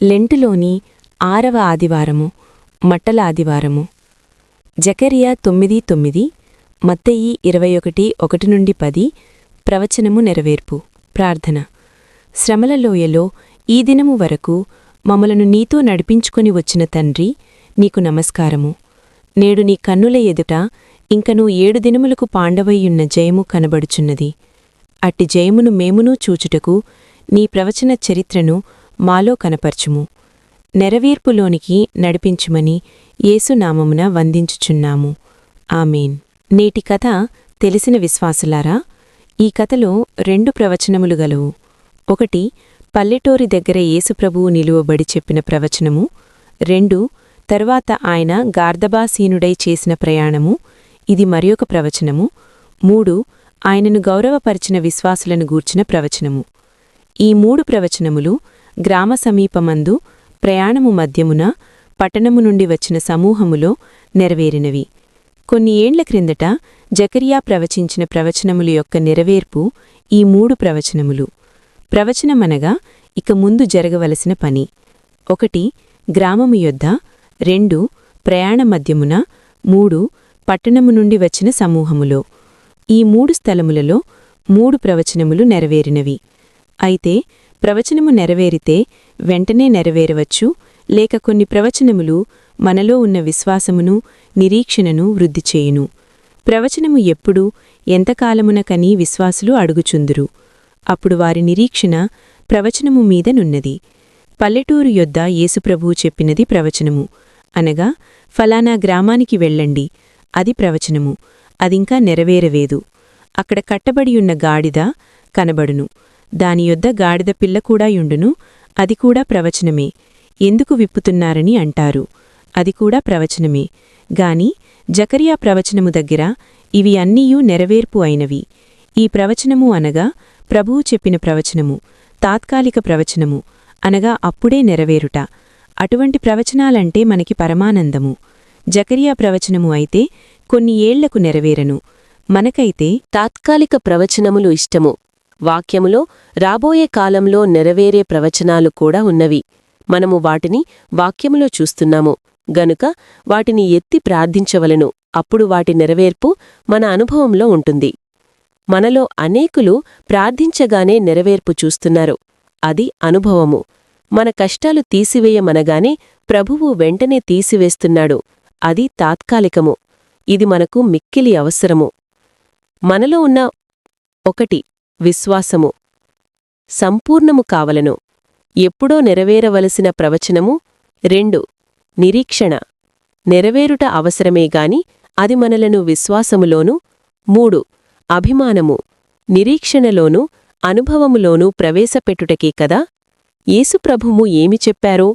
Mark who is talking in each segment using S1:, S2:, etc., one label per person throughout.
S1: లెంటులోని 6వ ఆదివారము, మట్టల ఆదివారము. జకరియా 9:9, మత్తయి 21:1-10. ప్రవచనము నెరవేర్పు. ప్రార్థన. శ్రమల లోయలో ఈ దినము వరకు మమ్మలను నీతో నడిపించుకొని వచ్చిన తండ్రి, నీకు నమస్కారము. నేడు నీ కన్నుల ఎదుట ఇంకనూ 7 దినములకు పాండవయ్యున్న జయము కనబడుచున్నది. అట్టి జయమును మేమునూ చూచుటకు నీ ప్రవచన చరిత్రను మాలో కనపర్చుము. నెరవేర్పులోనికి నడిపించుమని యేసునామమున వందించుచున్నాము. ఆమేన్. నేటి కథ తెలిసిన విశ్వాసులారా, ఈ కథలో 2 ప్రవచనములు గలవు. ఒకటి, పల్లెటూరి దగ్గర యేసుప్రభువు నిలువబడి చెప్పిన ప్రవచనము. 2, తరువాత ఆయన గార్దబాసీనుడై చేసిన ప్రయాణము. ఇది మరియొక ప్రవచనము. 3, ఆయనను గౌరవపరిచిన విశ్వాసులను గూర్చిన ప్రవచనము. ఈ 3 ప్రవచనములు గ్రామ సమీపమందు ప్రయాణము మధ్యమున పట్టణము నుండి వచ్చిన సమూహములో నెరవేరినవి. కొన్ని ఏండ్ల క్రిందట జకరియా ప్రవచించిన ప్రవచనముల యొక్క నెరవేర్పు ఈ 3 ప్రవచనములు. ప్రవచనమనగా ఇక ముందు జరగవలసిన పని. 1, గ్రామము యొద్ద. 2, ప్రయాణ మధ్యమున. 3, పట్టణము నుండి వచ్చిన సమూహములో. ఈ 3 స్థలములలో 3 ప్రవచనములు నెరవేరినవి. అయితే ప్రవచనము నెరవేరితే వెంటనే నెరవేరవచ్చు, లేక కొన్ని ప్రవచనములు మనలో ఉన్న విశ్వాసమును, నిరీక్షణను వృద్ధి చేయును. ప్రవచనము ఎప్పుడు, ఎంతకాలమునకని విశ్వాసులు అడుగుచుందురు. అప్పుడు వారి నిరీక్షణ ప్రవచనము మీదనున్నది. పల్లెటూరు యొద్ద యేసుప్రభువు చెప్పినది ప్రవచనము, అనగా ఫలానా గ్రామానికి వెళ్ళండి, అది ప్రవచనము. అదింకా నెరవేరవేదు. అక్కడ కట్టబడియున్న గాడిద కనబడును, దాని యొద్ద గాడిద పిల్లకూడా యుండును, అది కూడా ప్రవచనమే. ఎందుకు విప్పుతున్నారని అంటారు, అది కూడా ప్రవచనమే. గాని జకరియా ప్రవచనము దగ్గర ఇవి అన్నీయూ నెరవేర్పు అయినవి. ఈ ప్రవచనము అనగా ప్రభువు చెప్పిన ప్రవచనము, తాత్కాలిక ప్రవచనము, అనగా అప్పుడే నెరవేరుట. అటువంటి ప్రవచనాలంటే మనకి పరమానందము. జకరియా ప్రవచనము అయితే కొన్ని ఏళ్లకు నెరవేరను. మనకైతే
S2: తాత్కాలిక ప్రవచనములు ఇష్టము. వాక్యములో రాబోయే కాలంలో నెరవేరే ప్రవచనాలు కూడా ఉన్నవి. మనము వాటిని వాక్యములో చూస్తున్నాము గనుక వాటిని ఎత్తి ప్రార్థించవలను. అప్పుడు వాటి నెరవేర్పు మన అనుభవంలో ఉంటుంది. మనలో అనేకులు ప్రార్థించగానే నెరవేర్పు చూస్తున్నారు. అది అనుభవము. మన కష్టాలు తీసివేయమనగానే ప్రభువు వెంటనే తీసివేస్తున్నాడు. అది తాత్కాలికము. ఇది మనకు మిక్కిలి అవసరము. మనలో ఉన్న 1, విశ్వాసము సంపూర్ణము కావలను. ఎప్పుడో నెరవేరవలసిన ప్రవచనము. 2, నిరీక్షణ నెరవేరుట అవసరమేగాని అది మనలను విశ్వాసములోనూ. 3, అభిమానము నిరీక్షణలోనూ అనుభవములోనూ ప్రవేశపెట్టుటకే కదా. యేసుప్రభువు ఏమి చెప్పారో,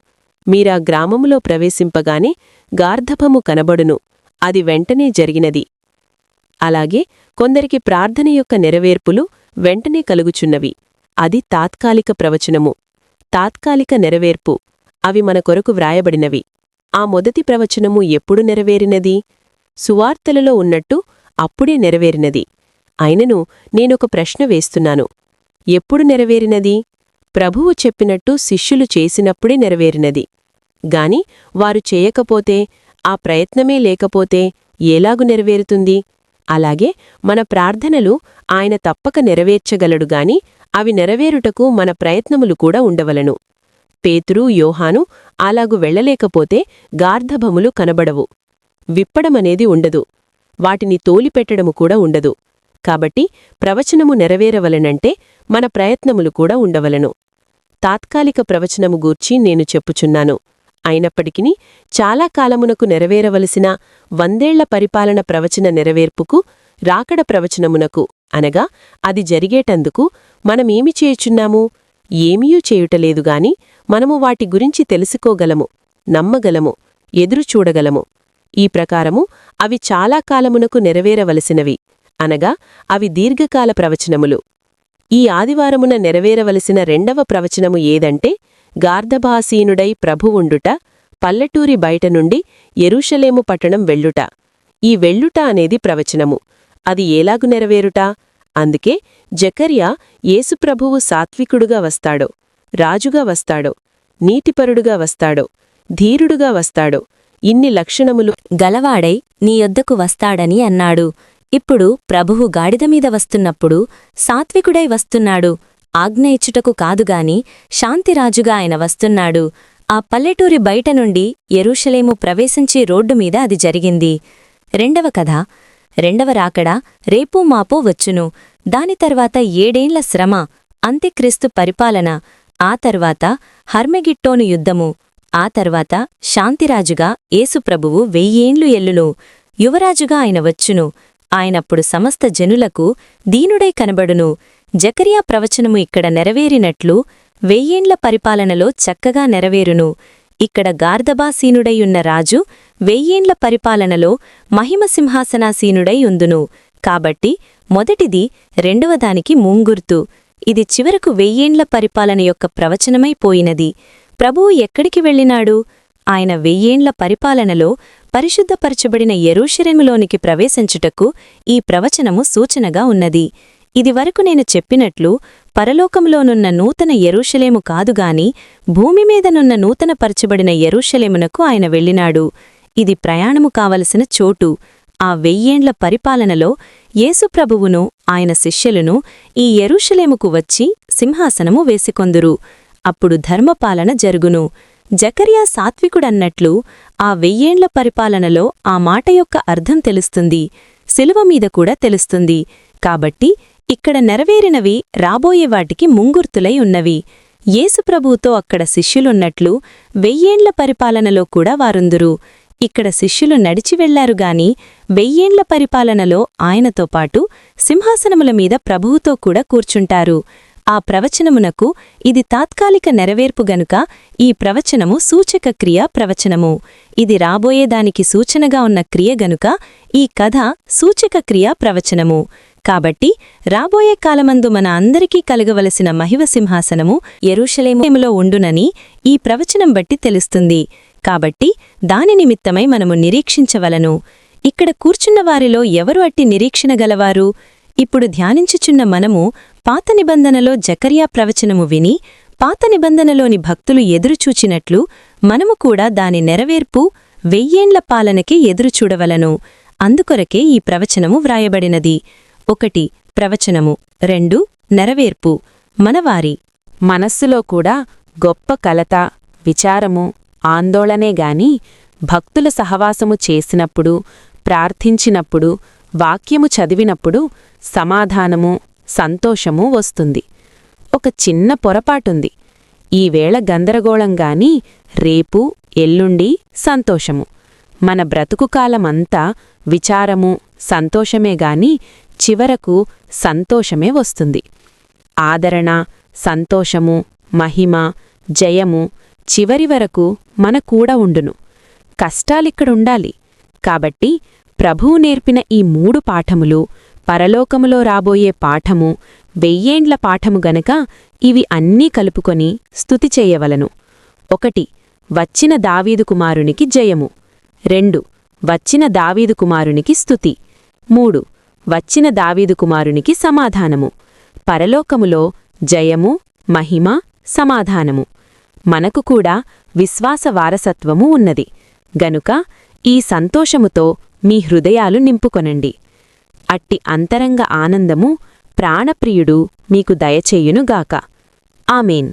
S2: మీరా గ్రామములో ప్రవేశింపగానే గార్ధపము కనబడును, అది వెంటనే జరిగినది. అలాగే కొందరికి ప్రార్థన యొక్క నెరవేర్పులు వెంటనే కలుగుచున్నవి. అది తాత్కాలిక ప్రవచనము, తాత్కాలిక నెరవేర్పు. అవి మన కొరకు వ్రాయబడినవి. ఆ మొదటి ప్రవచనము ఎప్పుడు నెరవేరినది? సువార్తలలో ఉన్నట్టు అప్పుడే నెరవేరినది. అయినను నేనొక ప్రశ్న వేస్తున్నాను. ఎప్పుడు నెరవేరినది? ప్రభువు చెప్పినట్టు శిష్యులు చేసినప్పుడే నెరవేరినది. గాని వారు చేయకపోతే, ఆ ప్రయత్నమే లేకపోతే ఎలాగు నెరవేరుతుంది? అలాగే మన ప్రార్థనలు ఆయన తప్పక నెరవేర్చగలడుగాని అవి నెరవేరుటకు మన ప్రయత్నములు కూడా ఉండవలను. పేతురు, యోహాను అలాగు వెళ్లలేకపోతే గార్ధభములు కనబడవు. విప్పడమనేది ఉండదు. వాటిని తోలిపెట్టడము కూడా ఉండదు. కాబట్టి ప్రవచనము నెరవేరవలనంటే మన ప్రయత్నములు కూడా ఉండవలను. తాత్కాలిక ప్రవచనము గూర్చి నేను చెప్పుచున్నాను. అయినప్పటికిని చాలా కాలమునకు నెరవేరవలసిన 100 ఏళ్ల పరిపాలన ప్రవచన నెరవేర్పుకు, రాకడ ప్రవచనమునకు, అనగా అది జరిగేటందుకు మనమేమి చేయుచున్నాము? ఏమీయూ చేయుటలేదుగాని మనము వాటి గురించి తెలుసుకోగలము, నమ్మగలము, ఎదురుచూడగలము. ఈ ప్రకారము అవి చాలా కాలమునకు నెరవేరవలసినవి, అనగా అవి దీర్ఘకాల ప్రవచనములు. ఈ ఆదివారమున నెరవేరవలసిన 2వ ప్రవచనము ఏదంటే, గార్ధబాసీనుడై ప్రభువుండుట, పల్లెటూరి బయట నుండి యెరూషలేము పట్టణం వెళ్ళుట. ఈ వెళ్ళుట అనేది ప్రవచనము. అది ఏలాగు నెరవేరుట? అందుకే జకర్యా యేసుప్రభువు సాత్వికుడుగా వస్తాడో, రాజుగా వస్తాడో, నీతిపరుడుగా వస్తాడో ధీరుడుగా వస్తాడో ఇన్ని లక్షణములు
S1: గలవాడై నీ యొద్దకు వస్తాడని అన్నాడు. ఇప్పుడు ప్రభువు గాడిదమీద వస్తున్నప్పుడు సాత్వికుడై వస్తున్నాడు. ఆజ్ఞ ఇచ్చుటకు కాదుగాని శాంతిరాజుగా ఆయన వస్తున్నాడు. ఆ పల్లెటూరి బయట నుండి యెరూషలేము ప్రవేశించే రోడ్డుమీద అది జరిగింది. రెండవ కథ. రెండవ రాకడ రేపూ మాపో వచ్చును. దాని తర్వాత 7 ఏండ్ల శ్రమ, అంత్యక్రీస్తు పరిపాలన, ఆ తర్వాత హర్మెగిట్టోను యుద్ధము, ఆ తర్వాత శాంతిరాజుగా యేసుప్రభువు 1000 ఏండ్లు ఎల్లును. యువరాజుగా ఆయన వచ్చును. ఆయనప్పుడు సమస్త జనులకు దీనుడై కనబడును. జకరియా ప్రవచనము ఇక్కడ నెరవేరినట్లు 1000 ఏండ్ల పరిపాలనలో చక్కగా నెరవేరును. ఇక్కడ గార్దబాసీనుడైయున్న రాజు 1000 ఏండ్ల పరిపాలనలో మహిమసింహాసనాసీనుడై ఉందును. కాబట్టి మొదటిది రెండవదానికి ముంగుర్తు. ఇది చివరకు 1000 ఏండ్ల పరిపాలన యొక్క ప్రవచనమైపోయినది. ప్రభువు ఎక్కడికి వెళ్ళినాడు? ఆయన 1000 ఏండ్ల పరిపాలనలో పరిశుద్ధపరచబడిన యెరూషలేములోనికి ప్రవేశించుటకు ఈ ప్రవచనము సూచనగా ఉన్నది. ఇదివరకు నేను చెప్పినట్లు పరలోకంలోనున్న నూతన యెరూషలేము కాదుగాని భూమిమీదనున్న నూతన పరచబడిన యెరూషలేమునకు ఆయన వెళ్ళినాడు. ఇది ప్రయాణము కావలసిన చోటు. ఆ 1000 ఏండ్ల పరిపాలనలో యేసుప్రభువును ఆయన శిష్యులను ఈ యెరూషలేముకు వచ్చి సింహాసనము వేసికొందురు. అప్పుడు ధర్మపాలన జరుగును. జకరియా సాత్వికుడన్నట్లు ఆ 1000 ఏండ్ల పరిపాలనలో ఆ మాట యొక్క అర్థం తెలుస్తుంది. శిలువ మీద కూడా తెలుస్తుంది. కాబట్టి ఇక్కడ నెరవేరినవి రాబోయే వాటికి ముంగుర్తులై ఉన్నవి. యేసుప్రభువుతో అక్కడ శిష్యులున్నట్లు 1000 ఏండ్ల పరిపాలనలో కూడా వారుందురు. ఇక్కడ శిష్యులు నడిచి వెళ్లారుగాని 1000 ఏండ్ల పరిపాలనలో ఆయనతో పాటు సింహాసనముల మీద ప్రభువుతో కూడా కూర్చుంటారు. ఆ ప్రవచనమునకు ఇది తాత్కాలిక నెరవేర్పు గనుక ఈ ప్రవచనము సూచక క్రియ ప్రవచనము. ఇది రాబోయేదానికి సూచనగా ఉన్న క్రియ గనుక ఈ కథ సూచక క్రియ ప్రవచనము. కాబట్టి రాబోయే కాలమందు మన అందరికీ కలగవలసిన మహిమ సింహాసనము యెరూషలేములో ఉండునని ఈ ప్రవచనం బట్టి తెలుస్తుంది. కాబట్టి దాని నిమిత్తమై మనము నిరీక్షించవలను. ఇక్కడ కూర్చున్న వారిలో ఎవరు అట్టి నిరీక్షణ గలవారు? ఇప్పుడు ధ్యానించుచున్న మనము పాత నిబంధనలో జకరియా ప్రవచనము విని పాత నిబంధనలోని భక్తులు ఎదురుచూచినట్లు మనము కూడా దాని నెరవేర్పు 1000 ఏండ్ల పాలనకే ఎదురుచూడవలను. అందుకొరకే ఈ ప్రవచనము వ్రాయబడినది. 1 ప్రవచనము, 2 నెరవేర్పు. మనవారి
S2: మనస్సులో కూడా గొప్ప కలత, విచారము, ఆందోళనేగాని భక్తుల సహవాసము చేసినప్పుడు, ప్రార్థించినప్పుడు, వాక్యము చదివినప్పుడు సమాధానము, సంతోషము వస్తుంది. ఒక చిన్న పొరపాటుంది. ఈవేళ గందరగోళంగాని రేపు, ఎల్లుండి సంతోషము. మన బ్రతుకుకాలమంతా విచారము, సంతోషమేగాని చివరకు సంతోషమే వస్తుంది. ఆదరణ, సంతోషము, మహిమ, జయము చివరి వరకు మన కూడా ఉండును. కష్టాలిక్కడుండాలి. కాబట్టి ప్రభువు నేర్పిన ఈ 3 పాఠములు, పరలోకములో రాబోయే పాఠము, 1000 ఏండ్ల పాఠము గనక ఇవి అన్నీ కలుపుకొని స్తుతి చేయవలను. 1 వచ్చిన దావీదు కుమారునికి జయము. 2 వచ్చిన దావీదు కుమారునికి స్తుతి. 3 వచ్చిన దావీదు కుమారునికి సమాధానము. పరలోకములో జయము, మహిమ, సమాధానము. మనకు కూడా విశ్వాస వారసత్వము ఉన్నది గనుక ఈ సంతోషముతో మీ హృదయాలు నింపుకొనండి. అట్టి అంతరంగ ఆనందము ప్రాణప్రియుడు మీకు దయచేయునుగాక. ఆమేన్.